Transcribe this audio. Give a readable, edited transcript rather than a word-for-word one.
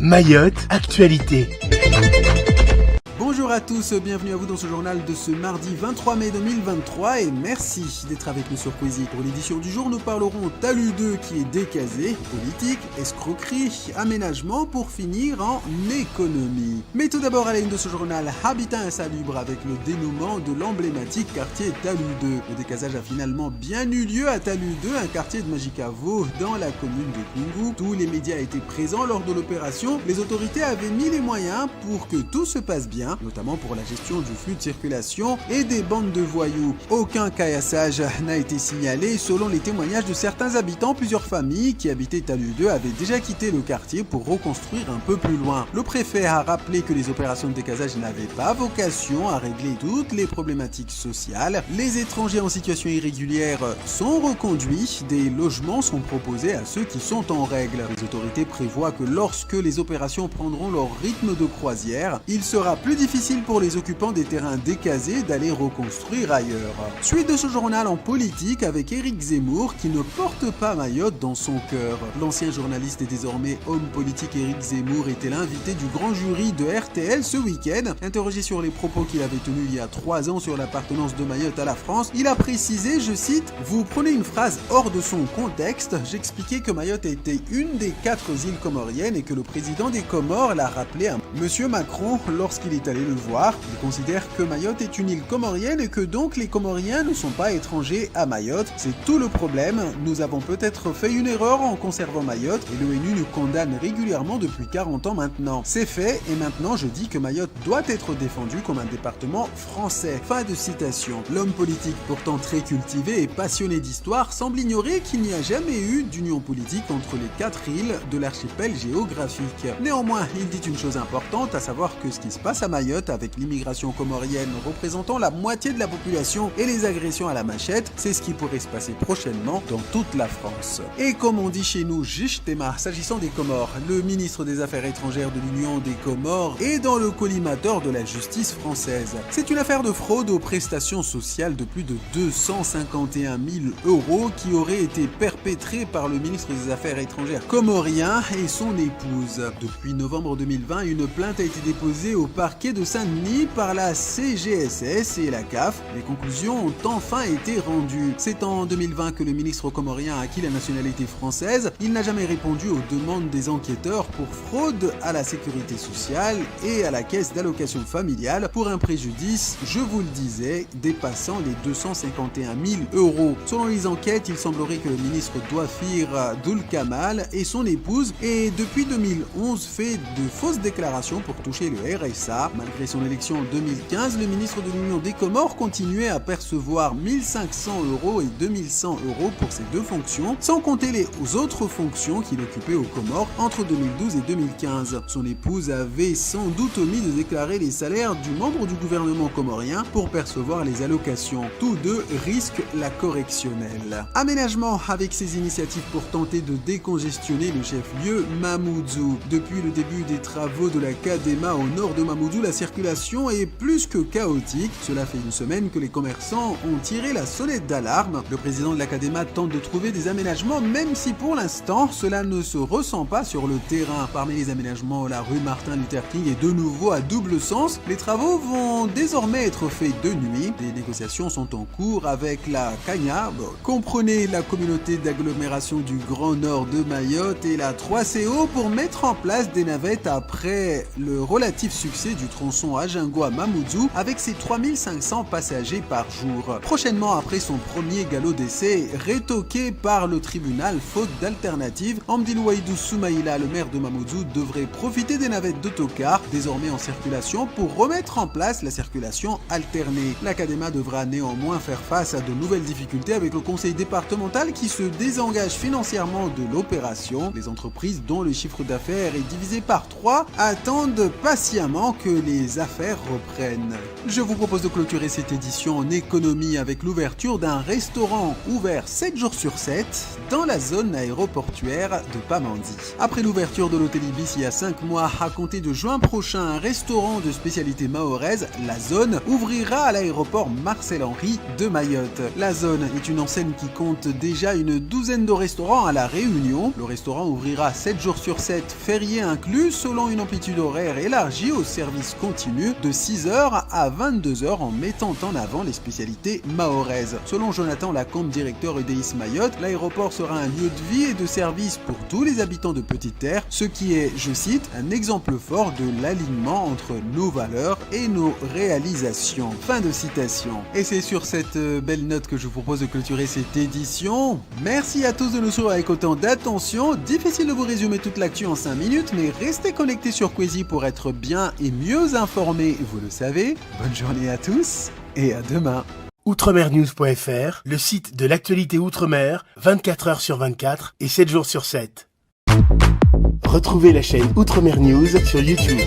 Mayotte, actualité. Bonjour à tous, bienvenue à vous dans ce journal de ce mardi 23 mai 2023 et merci d'être avec nous sur Quizy. Pour l'édition du jour, nous parlerons Talus 2 qui est décasé, politique, escroquerie, aménagement pour finir en économie. Mais tout d'abord à la une de ce journal, habitat insalubre avec le dénouement de l'emblématique quartier Talus 2. Le décasage a finalement bien eu lieu à Talus 2, un quartier de Majicavo dans la commune de Kungu. Tous les médias étaient présents lors de l'opération, les autorités avaient mis les moyens pour que tout se passe bien, notamment pour la gestion du flux de circulation et des bandes de voyous. Aucun caillassage n'a été signalé. Selon les témoignages de certains habitants, plusieurs familles qui habitaient Talus 2 avaient déjà quitté le quartier pour reconstruire un peu plus loin. Le préfet a rappelé que les opérations de décasage n'avaient pas vocation à régler toutes les problématiques sociales. Les étrangers en situation irrégulière sont reconduits. Des logements sont proposés à ceux qui sont en règle. Les autorités prévoient que lorsque les opérations prendront leur rythme de croisière, il sera plus difficile pour les occupants des terrains décasés d'aller reconstruire ailleurs. Suite de ce journal en politique avec Éric Zemmour qui ne porte pas Mayotte dans son cœur. L'ancien journaliste et désormais homme politique Éric Zemmour était l'invité du grand jury de RTL ce week-end. Interrogé sur les propos qu'il avait tenus il y a 3 ans sur l'appartenance de Mayotte à la France, il a précisé, je cite, « Vous prenez une phrase hors de son contexte, j'expliquais que Mayotte était une des 4 îles comoriennes et que le président des Comores l'a rappelé à Monsieur Macron lorsqu'il est allé le voir. Il considère que Mayotte est une île comorienne et que donc les Comoriens ne sont pas étrangers à Mayotte. C'est tout le problème. Nous avons peut-être fait une erreur en conservant Mayotte et l'ONU nous condamne régulièrement depuis 40 ans maintenant. C'est fait et maintenant je dis que Mayotte doit être défendu comme un département français. » Fin de citation. L'homme politique pourtant très cultivé et passionné d'histoire semble ignorer qu'il n'y a jamais eu d'union politique entre les 4 îles de l'archipel géographique. Néanmoins, il dit une chose importante, à savoir que ce qui se passe à Mayotte avec l'immigration comorienne représentant la moitié de la population et les agressions à la machette, c'est ce qui pourrait se passer prochainement dans toute la France. Et comme on dit chez nous, Jishtema, s'agissant des Comores, le ministre des Affaires étrangères de l'Union des Comores est dans le collimateur de la justice française. C'est une affaire de fraude aux prestations sociales de plus de 251 000 € qui aurait été perpétrée par le ministre des Affaires étrangères comorien et son épouse. Depuis novembre 2020, une plainte a été déposée au parquet de Saint-Denis par la CGSS et la CAF. Les conclusions ont enfin été rendues. C'est en 2020 que le ministre comorien a acquis la nationalité française. Il n'a jamais répondu aux demandes des enquêteurs pour fraude à la sécurité sociale et à la caisse d'allocation familiale pour un préjudice, je vous le disais, dépassant les 251 000 €. Selon les enquêtes, il semblerait que le ministre Douafir Doul Kamal et son épouse aient depuis 2011 fait de fausses déclarations pour toucher le RSA. Malgré son élection en 2015, le ministre de l'Union des Comores continuait à percevoir 1 500 € et 2 100 € pour ces deux fonctions, sans compter les autres fonctions qu'il occupait aux Comores entre 2012 et 2015. Son épouse avait sans doute omis de déclarer les salaires du membre du gouvernement comorien pour percevoir les allocations. Tous deux risquent la correctionnelle. Aménagement avec ses initiatives pour tenter de décongestionner le chef-lieu Mamoudzou. Depuis le début des travaux de la Kadema au nord de Mamoudzou, la circulation est plus que chaotique. Cela fait une semaine que les commerçants ont tiré la sonnette d'alarme. Le président de la Kadema tente de trouver des aménagements, même si pour l'instant, cela ne se ressent pas sur le terrain. Parmi les aménagements, la rue Martin Luther King est de nouveau à double sens. Les travaux vont désormais être faits de nuit. Des négociations sont en cours avec la CAGNA, comprenez la communauté d'agglomération du Grand Nord de Mayotte et la 3CO pour mettre en place des navettes après le relatif succès du tronçon Agingois-Mamoudzou avec ses 3500 passagers par jour. Prochainement, après son premier galop d'essai, rétoqué par le tribunal faute d'alternative, Amdil Waïdou Soumaïla, le maire de Mamoudzou, devrait profiter des navettes d'autocar désormais en circulation pour remettre en place la circulation alternée. La Kadema devra néanmoins faire face à de nouvelles difficultés avec le conseil départemental qui se désengage financièrement de l'opération. Les entreprises dont le chiffre d'affaires est divisé par 3 attendent patiemment que les affaires reprennent. Je vous propose de clôturer cette édition en économie avec l'ouverture d'un restaurant ouvert 7 jours sur 7 dans la zone aéroportuaire de Pamandzi. Après l'ouverture de l'hôtel Ibis il y a 5 mois, à compter de juin prochain, un restaurant de spécialité mahoraise, La Zone, ouvrira à l'aéroport Marcel-Henry de Mayotte. La Zone est une enseigne qui compte déjà une douzaine de restaurants à La Réunion. Le restaurant ouvrira 7 jours sur 7, fériés inclus, selon une amplitude horaire élargie au service continu de 6h à 22h en mettant en avant les spécialités mahoraises. Selon Jonathan Lacombe, directeur EDIS Mayotte, l'aéroport sera un lieu de vie et de service pour tous les habitants de Petite Terre, ce qui est, je cite, un exemple fort de l'alignement entre nos valeurs et nos réalisations. Fin de citation. Et c'est sur cette belle note que je vous propose de clôturer cette édition. Merci à tous de nous suivre avec autant d'attention. Difficile de vous résumer toute l'actu en 5 minutes, mais restez connectés sur Quizy pour être bien et mieux informés, vous le savez. Bonne journée à tous et à demain. Outremernews.fr, le site de l'actualité outre-mer, 24h sur 24 et 7 jours sur 7. Retrouvez la chaîne Outremer News sur YouTube.